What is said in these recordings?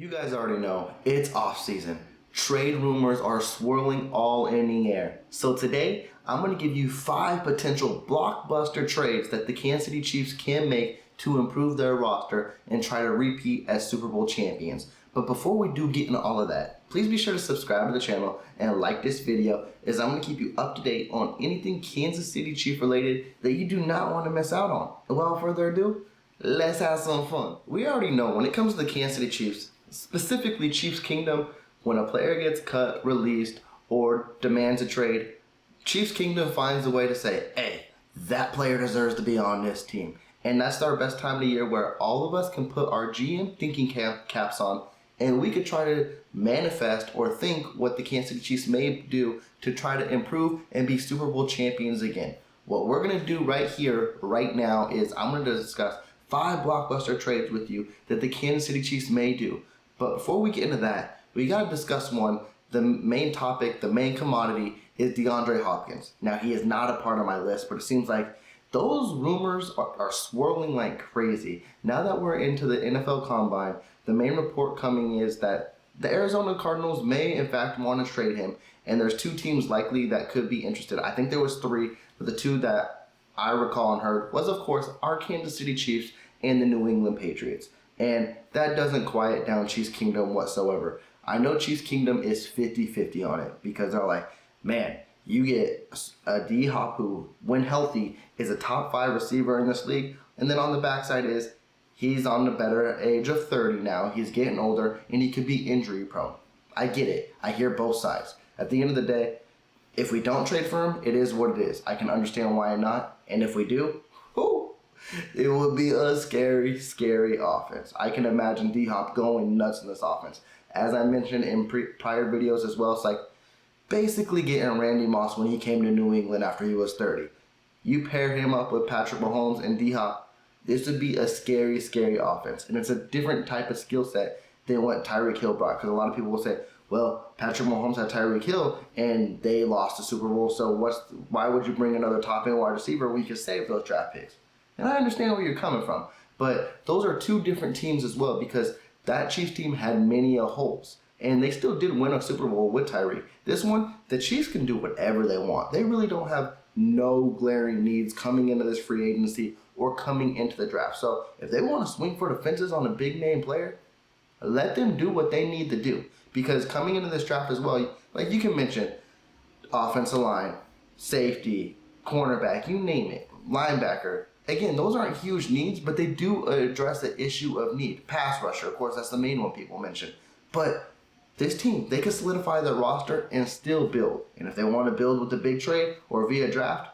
You guys already know, it's off season. Trade rumors are swirling all in the air. So today, I'm going to give you 5 potential blockbuster trades that the Kansas City Chiefs can make to improve their roster and try to repeat as Super Bowl champions. But before we do get into all of that, please be sure to subscribe to the channel and like this video, as I'm going to keep you up to date on anything Kansas City Chief related that you do not want to miss out on. And without further ado, let's have some fun. We already know when it comes to the Kansas City Chiefs, specifically Chiefs Kingdom, when a player gets cut, released, or demands a trade, Chiefs Kingdom finds a way to say, hey, that player deserves to be on this team. And that's our best time of the year where all of us can put our GM thinking caps on, and we could try to manifest or think what the Kansas City Chiefs may do to try to improve and be Super Bowl champions again. What we're going to do right here, right now, is I'm going to discuss 5 blockbuster trades with you that the Kansas City Chiefs may do. But before we get into that, we got to discuss one. The main topic, the main commodity is DeAndre Hopkins. Now, he is not a part of my list, but it seems like those rumors are swirling like crazy. Now that we're into the NFL Combine, the main report coming is that the Arizona Cardinals may in fact want to trade him, and there's 2 teams likely that could be interested. I think there was 3, but the 2 that I recall and heard was, of course, our Kansas City Chiefs and the New England Patriots. And that doesn't quiet down Chiefs Kingdom whatsoever. I know Chiefs Kingdom is 50-50 on it because they're like, man, you get a D-Hop who, when healthy, is a top 5 receiver in this league. And then on the backside is he's on the better age of 30 now. He's getting older and he could be injury prone. I get it. I hear both sides. At the end of the day, if we don't trade for him, it is what it is. I can understand why not. And if we do, it would be a scary, scary offense. I can imagine D-Hop going nuts in this offense. As I mentioned in prior videos as well, it's like basically getting Randy Moss when he came to New England after he was 30. You pair him up with Patrick Mahomes and D-Hop, this would be a scary, scary offense. And it's a different type of skill set than what Tyreek Hill brought. Because a lot of people will say, well, Patrick Mahomes had Tyreek Hill and they lost the Super Bowl, so why would you bring another top-end wide receiver when you could save those draft picks? And I understand where you're coming from, but those are 2 different teams as well, because that Chiefs team had many holes, and they still did win a Super Bowl with Tyreek. This one, the Chiefs can do whatever they want. They really don't have no glaring needs coming into this free agency or coming into the draft. So if they want to swing for the fences on a big name player, let them do what they need to do. Because coming into this draft as well, like you can mention offensive line, safety, cornerback, you name it, linebacker. Again, those aren't huge needs, but they do address the issue of need. Pass rusher, of course, that's the main one people mention. But this team, they can solidify their roster and still build. And if they want to build with the big trade or via draft,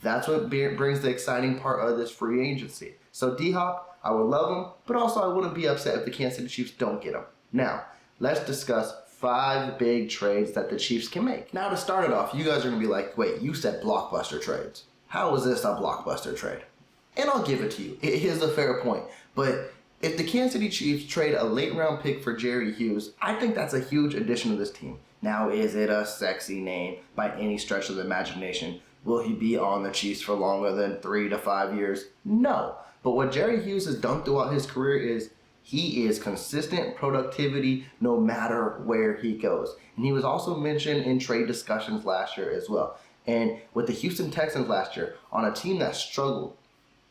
that's what brings the exciting part of this free agency. So D-Hop, I would love him, but also I wouldn't be upset if the Kansas City Chiefs don't get him. Now, let's discuss 5 big trades that the Chiefs can make. Now, to start it off, you guys are going to be like, wait, you said blockbuster trades. How is this a blockbuster trade? And I'll give it to you. It is a fair point. But if the Kansas City Chiefs trade a late round pick for Jerry Hughes, I think that's a huge addition to this team. Now, is it a sexy name by any stretch of the imagination? Will he be on the Chiefs for longer than 3 to 5 years? No. But what Jerry Hughes has done throughout his career is he is consistent productivity no matter where he goes. And he was also mentioned in trade discussions last year as well. And with the Houston Texans last year, on a team that struggled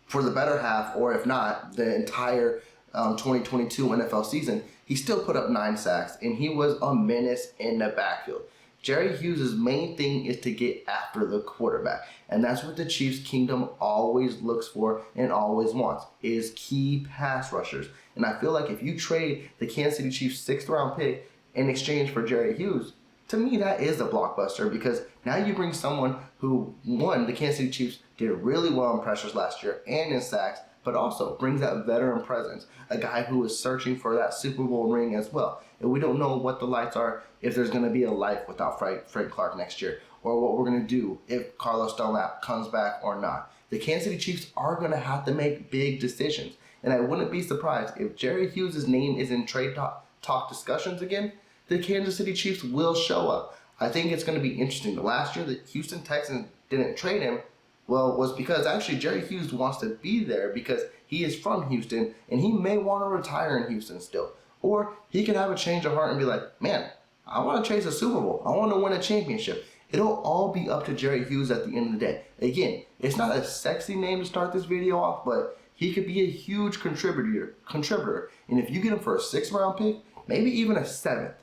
for the better half, or if not, the entire 2022 NFL season, he still put up 9 sacks, and he was a menace in the backfield. Jerry Hughes' main thing is to get after the quarterback, and that's what the Chiefs Kingdom always looks for and always wants, is key pass rushers. And I feel like if you trade the Kansas City Chiefs 6th round pick in exchange for Jerry Hughes, to me, that is a blockbuster, because now you bring someone who, one, the Kansas City Chiefs did really well in pressures last year and in sacks, but also brings that veteran presence, a guy who is searching for that Super Bowl ring as well. And we don't know what the lights are, if there's going to be a life without Fred Clark next year, or what we're going to do if Carlos Dunlap comes back or not. The Kansas City Chiefs are going to have to make big decisions, and I wouldn't be surprised if Jerry Hughes' name is in trade talk discussions again. The Kansas City Chiefs will show up. I think it's going to be interesting. The last year the Houston Texans didn't trade him, well, was because actually Jerry Hughes wants to be there because he is from Houston and he may want to retire in Houston still. Or he could have a change of heart and be like, man, I want to chase a Super Bowl. I want to win a championship. It'll all be up to Jerry Hughes at the end of the day. Again, it's not a sexy name to start this video off, but he could be a huge contributor. And if you get him for a 6th round pick, maybe even a 7th,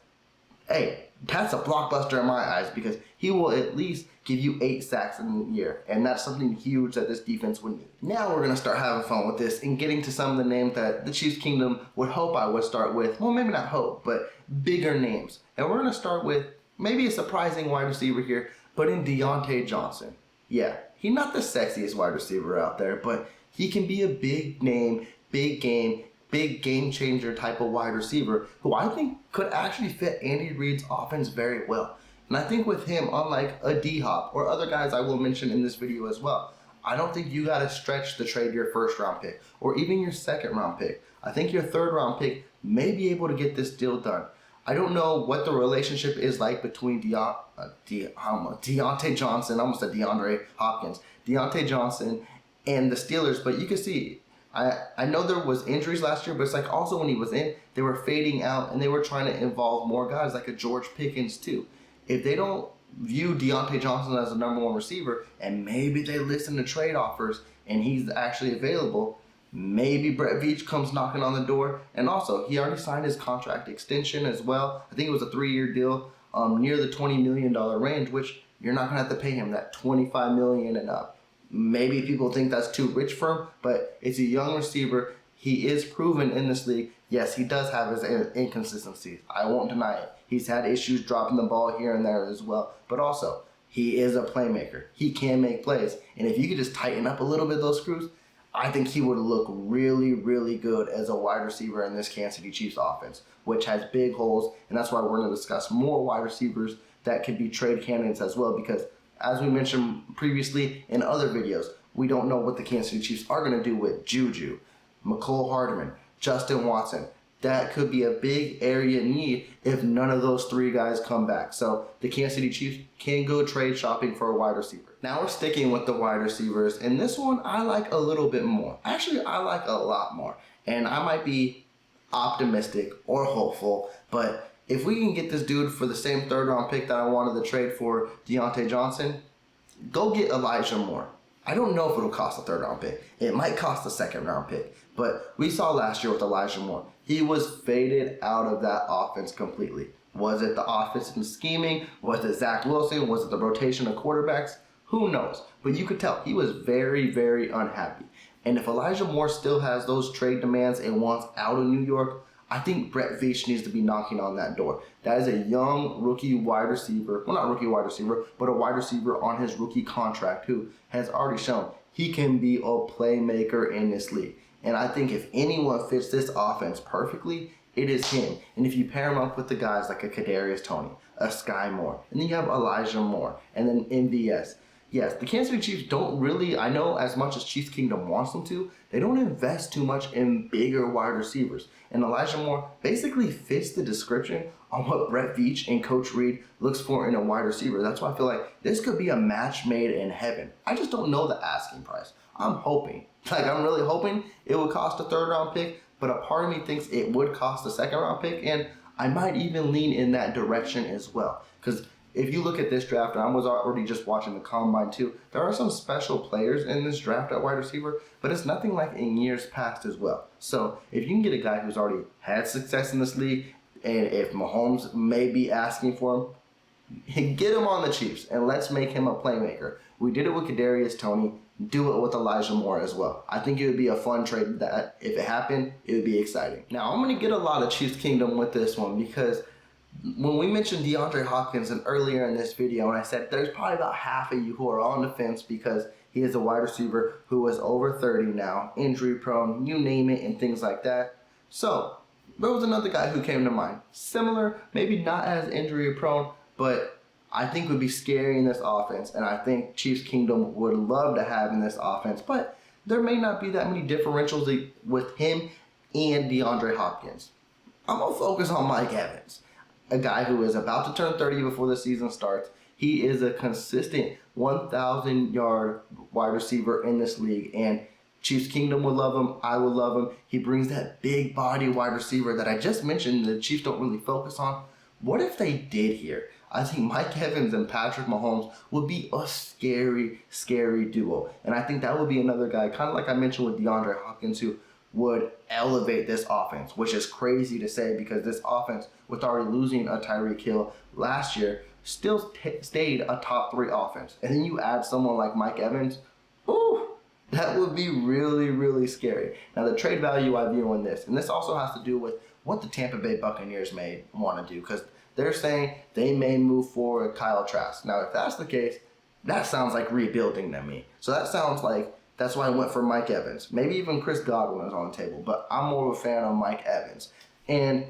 hey, that's a blockbuster in my eyes because he will at least give you 8 sacks in a year. And that's something huge that this defense would need. Now we're going to start having fun with this and getting to some of the names that the Chiefs Kingdom would hope I would start with. Well, maybe not hope, but bigger names. And we're going to start with maybe a surprising wide receiver here, but in Deontay Johnson. Yeah, he's not the sexiest wide receiver out there, but he can be a big name, big game changer type of wide receiver who I think could actually fit Andy Reid's offense very well. And I think with him, unlike a D-Hop or other guys I will mention in this video as well, I don't think you got to stretch to trade your 1st round pick or even your 2nd round pick. I think your 3rd round pick may be able to get this deal done. I don't know what the relationship is like between Deontay Johnson, I almost said DeAndre Hopkins, Deontay Johnson and the Steelers, but you can see, I know there was injuries last year, but it's like also when he was in, they were fading out and they were trying to involve more guys like a George Pickens too. If they don't view Deontay Johnson as the #1 receiver and maybe they listen to trade offers and he's actually available, maybe Brett Veach comes knocking on the door. And also, he already signed his contract extension as well. I think it was a 3-year deal near the $20 million range, which you're not going to have to pay him that $25 million and up. Maybe people think that's too rich for him, but it's a young receiver. He is proven in this league. Yes, he does have his inconsistencies. I won't deny it. He's had issues dropping the ball here and there as well. But also, he is a playmaker. He can make plays. And if you could just tighten up a little bit those screws, I think he would look really, really good as a wide receiver in this Kansas City Chiefs offense, which has big holes. And that's why we're going to discuss more wide receivers that could be trade candidates as well, because as we mentioned previously in other videos, we don't know what the Kansas City Chiefs are going to do with Juju, McCole Hardman, Justin Watson. That could be a big area need if none of those 3 guys come back. So the Kansas City Chiefs can go trade shopping for a wide receiver. Now we're sticking with the wide receivers, and this one I like a little bit more. Actually, I like a lot more. And I might be optimistic or hopeful, but if we can get this dude for the same 3rd round pick that I wanted to trade for Deontay Johnson, go get Elijah Moore. I don't know if it'll cost a 3rd round pick. It might cost a 2nd round pick. But we saw last year with Elijah Moore, he was faded out of that offense completely. Was it the offensive scheming? Was it Zach Wilson? Was it the rotation of quarterbacks? Who knows? But you could tell he was very, very unhappy. And if Elijah Moore still has those trade demands and wants out of New York, I think Brett Veach needs to be knocking on that door. That is a young rookie wide receiver, well, not rookie wide receiver, but a wide receiver on his rookie contract who has already shown he can be a playmaker in this league. And I think if anyone fits this offense perfectly, it is him. And if you pair him up with the guys like a Kadarius Toney, a Sky Moore, and then you have Elijah Moore, and then MVS. Yes, the Kansas City Chiefs don't really, I know as much as Chiefs Kingdom wants them to, they don't invest too much in bigger wide receivers. And Elijah Moore basically fits the description on what Brett Veach and Coach Reid looks for in a wide receiver. That's why I feel like this could be a match made in heaven. I just don't know the asking price. I'm hoping, I'm really hoping it would cost a 3rd round pick, but a part of me thinks it would cost a 2nd round pick, and I might even lean in that direction as well. Because if you look at this draft, and I was already just watching the combine too, there are some special players in this draft at wide receiver, but it's nothing like in years past as well. So if you can get a guy who's already had success in this league, and if Mahomes may be asking for him, get him on the Chiefs and let's make him a playmaker. We did it with Kadarius Toney. Do it with Elijah Moore as well. I think it would be a fun trade that if it happened, it would be exciting. Now I'm going to get a lot of Chiefs Kingdom with this one because when we mentioned DeAndre Hopkins earlier in this video, and I said there's probably about half of you who are on the fence because he is a wide receiver who is over 30 now, injury prone, you name it, and things like that. So there was another guy who came to mind. Similar, maybe not as injury prone, but I think would be scary in this offense, and I think Chiefs Kingdom would love to have in this offense, but there may not be that many differentials with him and DeAndre Hopkins. I'm going to focus on Mike Evans, a guy who is about to turn 30 before the season starts. He is a consistent 1,000-yard wide receiver in this league, and Chiefs Kingdom would love him. I would love him. He brings that big body wide receiver that I just mentioned the Chiefs don't really focus on. What if they did here? I think Mike Evans and Patrick Mahomes would be a scary, scary duo. And I think that would be another guy, kind of like I mentioned with DeAndre Hopkins, who would elevate this offense, which is crazy to say because this offense, with already losing a Tyreek Hill last year, still stayed a top 3 offense. And then you add someone like Mike Evans, ooh, that would be really, really scary. Now, the trade value I view on this, and this also has to do with what the Tampa Bay Buccaneers may want to do, because they're saying they may move forward with Kyle Trask. Now, if that's the case, that sounds like rebuilding to me. So that sounds like that's why I went for Mike Evans. Maybe even Chris Godwin is on the table, but I'm more of a fan of Mike Evans. And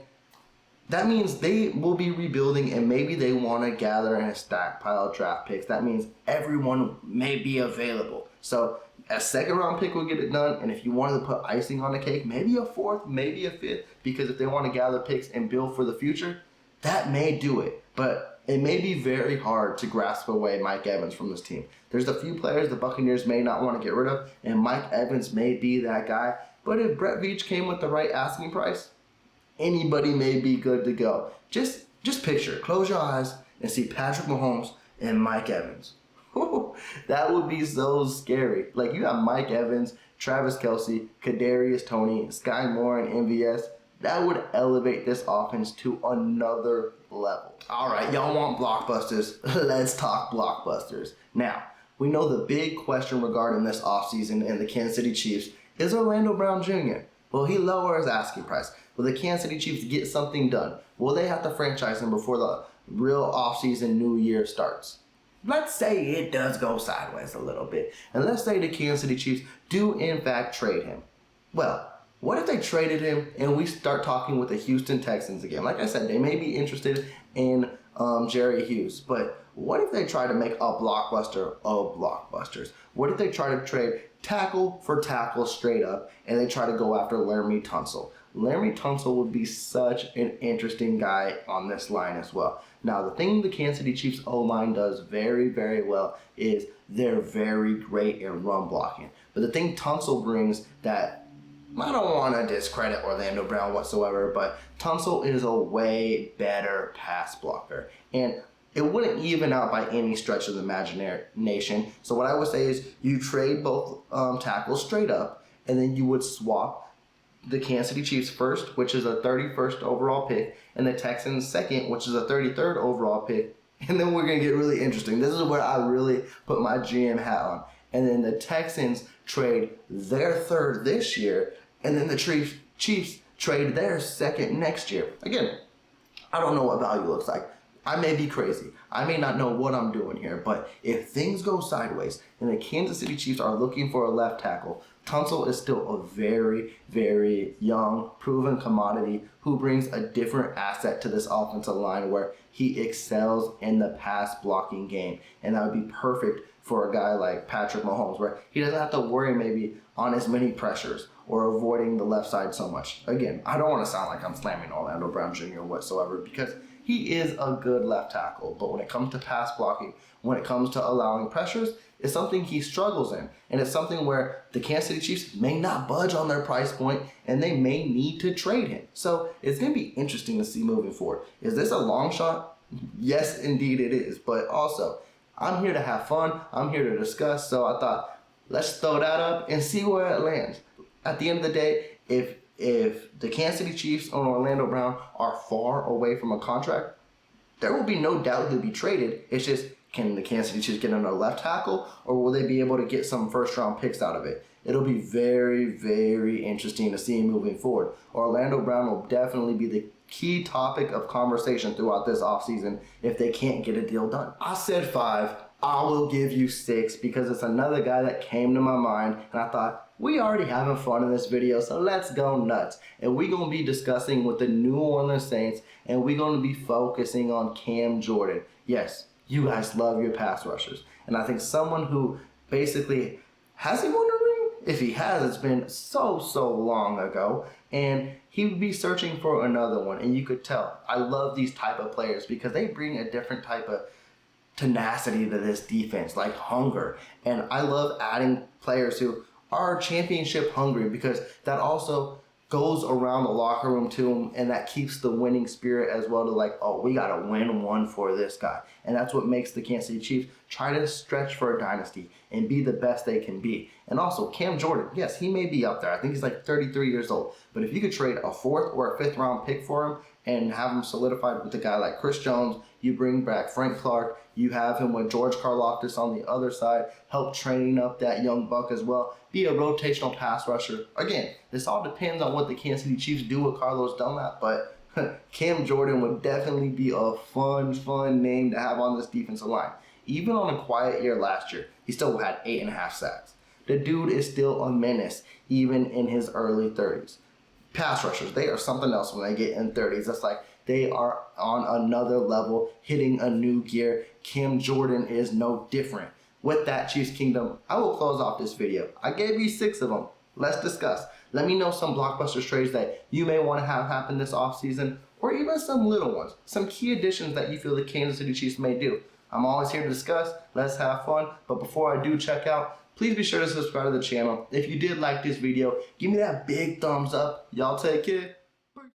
that means they will be rebuilding, and maybe they want to gather and stockpile draft picks. That means everyone may be available. So a second-round pick will get it done, and if you wanted to put icing on the cake, maybe a 4th, maybe a 5th, because if they want to gather picks and build for the future, that may do it. But it may be very hard to grasp away Mike Evans from this team. There's a few players the Buccaneers may not want to get rid of, and Mike Evans may be that guy. But if Brett Veach came with the right asking price, anybody may be good to go. Just picture, close your eyes, and see Patrick Mahomes and Mike Evans. That would be so scary. Like, you have Mike Evans, Travis Kelce, Kadarius Toney, Sky Moore, and MVS. That would elevate this offense to another level. All right, y'all want blockbusters? Let's talk blockbusters. Now, we know the big question regarding this offseason and the Kansas City Chiefs is Orlando Brown Jr. Will he lower his asking price? Will the Kansas City Chiefs get something done? Will they have to franchise him before the real offseason new year starts? Let's say it does go sideways a little bit. And let's say the Kansas City Chiefs do in fact trade him. Well, what if they traded him and we start talking with the Houston Texans again? Like I said, they may be interested in Jerry Hughes, but what if they try to make a blockbuster of blockbusters? What if they try to trade tackle for tackle straight up and they try to go after Laramie Tunsil? Laramie Tunsil would be such an interesting guy on this line as well. Now, the thing the Kansas City Chiefs O-line does very, very well is they're very great in run blocking. But the thing Tunsil brings that I don't want to discredit Orlando Brown whatsoever, but Tunsil is a way better pass blocker. And it wouldn't even out by any stretch of the imagination. So what I would say is you trade both tackles straight up, and then you would swap the Kansas City Chiefs first, which is a 31st overall pick, and the Texans second, which is a 33rd overall pick. And then we're going to get really interesting. This is where I really put my GM hat on. And then the Texans trade their 3rd this year, and then the Chiefs trade their 2nd next year. Again, I don't know what value looks like. I may be crazy. I may not know what I'm doing here, but if things go sideways and the Kansas City Chiefs are looking for a left tackle, Tunsil is still a very, very young, proven commodity who brings a different asset to this offensive line where he excels in the pass blocking game. And that would be perfect for a guy like Patrick Mahomes, where he doesn't have to worry maybe on as many pressures or avoiding the left side so much. Again, I don't want to sound like I'm slamming Orlando Brown Jr. whatsoever, because he is a good left tackle. But when it comes to pass blocking, when it comes to allowing pressures, it's something he struggles in. And it's something where the Kansas City Chiefs may not budge on their price point, and they may need to trade him. So it's going to be interesting to see moving forward. Is this a long shot? Yes, indeed it is. But also, I'm here to have fun. I'm here to discuss. So I thought, let's throw that up and see where it lands. At the end of the day, if the Kansas City Chiefs and Orlando Brown are far away from a contract, there will be no doubt he'll be traded. It's just, can the Kansas City Chiefs get another left tackle, or will they be able to get some first-round picks out of it? It'll be very, very interesting to see moving forward. Orlando Brown will definitely be the key topic of conversation throughout this offseason if they can't get a deal done. I said 5. I will give you 6 because it's another guy that came to my mind, and I thought, we already having fun in this video, so let's go nuts. And we're going to be discussing with the New Orleans Saints, and we're going to be focusing on Cam Jordan. Yes, you guys love your pass rushers. And I think someone who basically, has he won a ring? If he has, it's been so long ago. And he would be searching for another one. And you could tell, I love these type of players because they bring a different type of tenacity to this defense, like hunger. And I love adding players who are championship hungry, because that also goes around the locker room too, and that keeps the winning spirit as well, to like, oh, we gotta win one for this guy. And that's what makes the Kansas City Chiefs try to stretch for a dynasty and be the best they can be. And also Cam Jordan, yes, he may be up there. I think he's like 33 years old. But if you could trade a 4th or a 5th round pick for him and have him solidified with a guy like Chris Jones, you bring back Frank Clark, you have him with George Karlaftis on the other side, help training up that young buck as well, be a rotational pass rusher. Again, this all depends on what the Kansas City Chiefs do with Carlos Dunlap, but Cam Jordan would definitely be a fun name to have on this defensive line. Even on a quiet year last year, he still had 8.5 sacks. The dude is still a menace, even in his early 30s. Pass rushers, they are something else when they get in 30s. It's like they are on another level, hitting a new gear. Cam Jordan is no different. With that, Chiefs Kingdom, I will close off this video. I gave you 6 of them. Let's discuss. Let me know some blockbuster trades that you may want to have happen this offseason, or even some little ones, some key additions that you feel the Kansas City Chiefs may do. I'm always here to discuss. Let's have fun. But before I do check out, please be sure to subscribe to the channel. If you did like this video, give me that big thumbs up. Y'all take care.